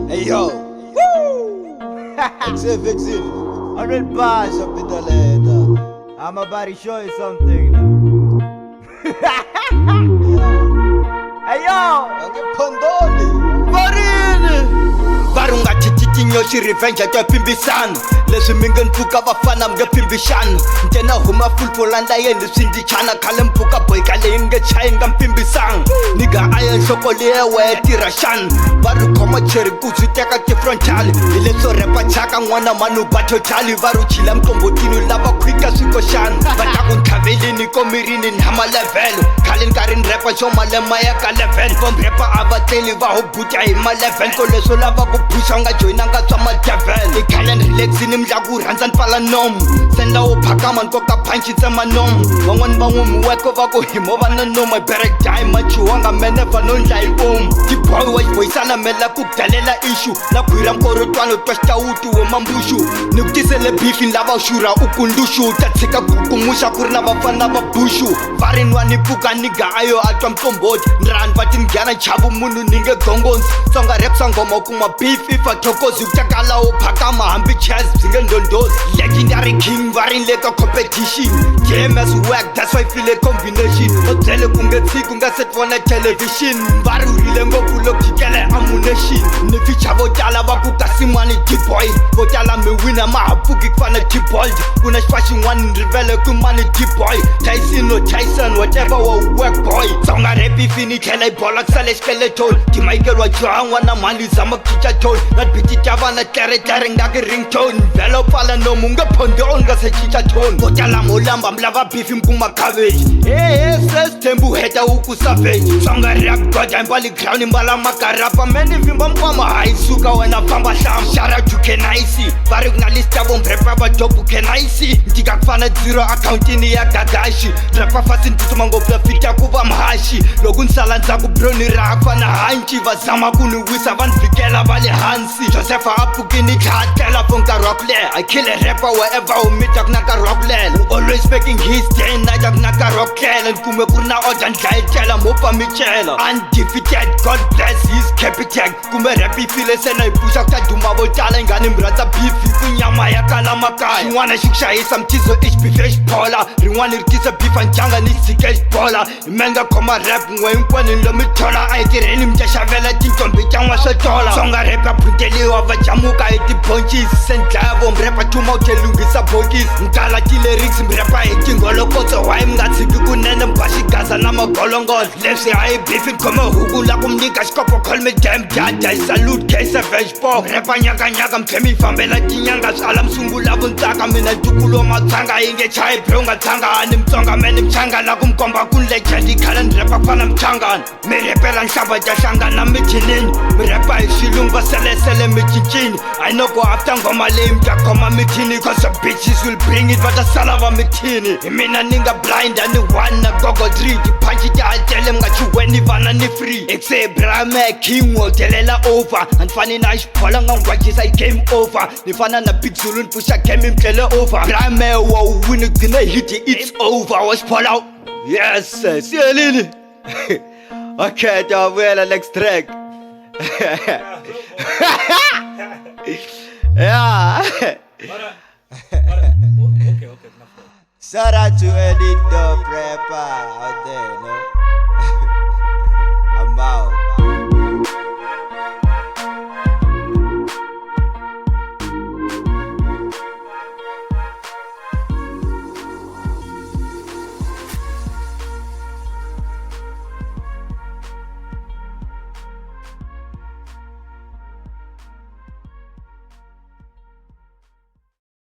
Hey yo. Exit. 100 bars up in the letter. I'm about to show you something now. Hey yo. Pandoli. Marine. Varunga chitinyoshi revenge to pimbisana. Leswi mingen pfuka vafana mga pimbishana. Ntena huma full polanda yendi sindichana. Khale mpfuka boyka leyi nge chayi nga mpimbisanga. Niga aya nhlokoli yewe tirha xana. Vari khoma cheri kutsu teka tifrontal. Hi leswo repa chaka n'wana manu batho chali. Vari chila mqombotini lava khwika swiko xana. Va ta ku ntlhavelini komirini nhama level. Khale nkarhi ni repa xo malema ya ka level. Vom repa a va tleli va ho buta hi ma level. Ko leswo lava ku pusha nga joinanga swa madevel. I khale ni relaxini mlaku rhandza ni pfala nomu. Senda wo phakama nkoka phanchi tsema nomu. Van'wani va n'wi weko va ku hi movha na nomu. I better die machuwanga mene va no ndla hi omu. Tiboy wa xiboyisana mela ku dalela issue. Na bwira nkorotwano twa xitawuti wo mambushu. Ni ku tisele beefin lava xurha u kundushu. Ta tshika ku kumuxa ku ri na vafana va bushu. Va ri nwa ni pfuka niga ayo a twa mqomboti. Nrani va ti nghena chavu munhu ni nge gongonzi. Songa rap swa ngoma kuma beef ifa thokozi. Ku takala wo phakama hambi chess byi nge ndondozi. Legendary king va ri le ka competition. JMS work that's why I feel a combination. O byele ku nge tshiki ku nga se vona television. Va ri urile ngopfu loko jikele ammunition. Ni feature vo tala va ku kasimani T-boy. Vo tala mi wina ma ha pfuki ku fana T-bold. Ku na xifa xin'wana ni rivele ku mani T-boy. Tyson or Tyson whatever wa work boy. Songa rap ifini tlhela yi bola ku sale skeleton. Timayikelwa joha n'wana mali zama ku cinca tone. Na biti ta vana tleretlere nga ki ringtone. Vhela pfala nomu nge phondolo nga se cinca tone. Vo tala mo lamba mi lava beef mkuma cabbage. Hey ses tembu heta wu ku savage. Songa rap god I mbali crown mbala makarapa. Meni vimba mkwama hayi suka wena famba hlama. Shout out to Kenaisi. Vari ku na list ya vo mrepa va dopu Kenaisi. Ndika ku fana zero accountini ya Dadashi. Rapa fasi ni tsutsuma ngopfu ya fit ya ku va mhashi. Loko ni sala ndzhaku bro ni raha ku fana hanci. Va zama ku ni wisa va ni fikela va le hansi. Joseph a pfukini tlhatlela for nkarhi wa ku leha. I kill a rapper wherever u mita ku na nkarhi wa ku lela. Always making his day na ja ku na nkarhi wa ku tlela. Ni kume ku ri na order ni dlayetlela mopa mi cela. Undefeated God bless his capital. Kumbe rap yi file se na yi pusha ku ta duma vo tala. Yi nga ni mi rhandza beef hi ku nyama ya kala makaya. Xin'wana xi ku xayisa mtizo HBF xibola. Rin'wana ri tisa beef a njanga ni tshike xibola. Hi me nga khoma rap n'we hinkwenu lo mi thola. A hi tirheni mi ta xavela tintombi ta n'wa swo tola. Songa rap ya phuteliwa va jamuka hi tibhoncisi. Se ni dlaya vo mrepa tuma u tlhe lunghisa bokisi. Nkala ti-lyrics mrepa hi tingholokoto. Why mi nga tshiki kunene mi ba xigaza na magolongola. Leswi a hi beef ni khome huku la ku mi nyika xikopo call me damn dada. Hi salute K7 Pop. Repa nyakanyaka mi tlhe mi fambela tinyanga. Swala mi sungula vundzaka mina ntukulu wa matsanga. Yi nge chayi bro nga tshanga. A ni mtsonga me ni mchangana ku mi komba ku ni legend. Yi khala ni repa ku fana mchangana. Mi repela nhlamba ta hlangana mithinini. Mi repa hi xilungu va selesele mi cincini. I know go after ngoma leyi mi ta khoma mithini. Cause the bitches will bring it va ta sala va mithini. Hi mina ni nga blind a ni one na gogo 3. Tiphanchi ti altele mi nga chuweni vana ni free. Exebrame king wo delela over. A ni fani na xiphola nga ngwajisa i game over. Ni fana na Big Zulu ni pusha game mi tlele over. Brame wo win gcina hit it's over. Wa xiphola yes siyelini. Okay ta vuyela next track. Yeah. Shout out to Edith the Prepper out there, no?